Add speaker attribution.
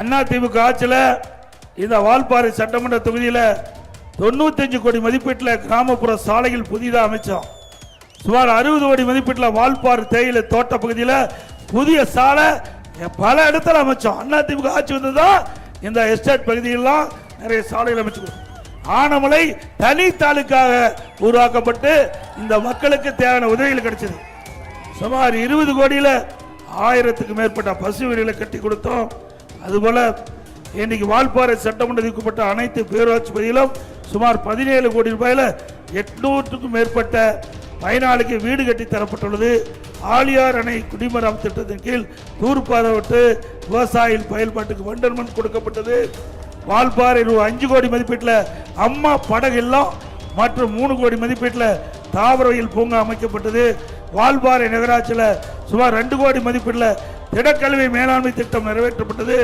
Speaker 1: அதிமுக ஆட்சியில் இந்த வால்பாறை சட்டமன்ற தொகுதியில் 95 கோடி மதிப்பீட்டில் கிராமப்புற சாலைகள் புதிதாக அமைச்சோம். சுமார் 60 கோடி மதிப்பீட்டில் வால்பாறை தேயிலை தோட்ட பகுதியில் புதிய சாலை பல இடத்துல அமைச்சோம். அதிமுக ஆட்சி வந்ததுதான் இந்த எஸ்டேட் பகுதியெல்லாம் நிறைய சாலைகள் அமைச்சு ஆனமலை தனி தாலுக்காக உருவாக்கப்பட்டு இந்த மக்களுக்கு தேவையான உதவிகள் கிடைச்சது. சுமார் 20 கோடியில் 1000க்கு மேற்பட்ட பசு வீடுகளை கட்டி கொடுத்தோம். அதுபோல இன்னைக்கு வால்பாறை சட்டமன்றத்திற்குட்பட்ட அனைத்து பேரூராட்சி பகுதியிலும் சுமார் 17 கோடி ரூபாயில் 800க்கும் மேற்பட்ட பயனாளிக்கு வீடு கட்டி தரப்பட்டுள்ளது. ஆழியார் அணை குடிமராமத்து திட்டத்தின் கீழ் தூர்பாரப்பட்டு விவசாயிகள் பயன்பாட்டுக்கு வண்டர் மண் கொடுக்கப்பட்டது. வால்பாறை 5 கோடி மதிப்பீட்டில் அம்மா படகு இல்லம் மற்றும் 3 கோடி மதிப்பீட்டில் தாவரவியல் பூங்கா அமைக்கப்பட்டது. வால்பாறை நகராட்சியில் சுமார் 2 கோடி மதிப்பீட்டில் திடக்கல்வி மேலாண்மை திட்டம் நிறைவேற்றப்பட்டது.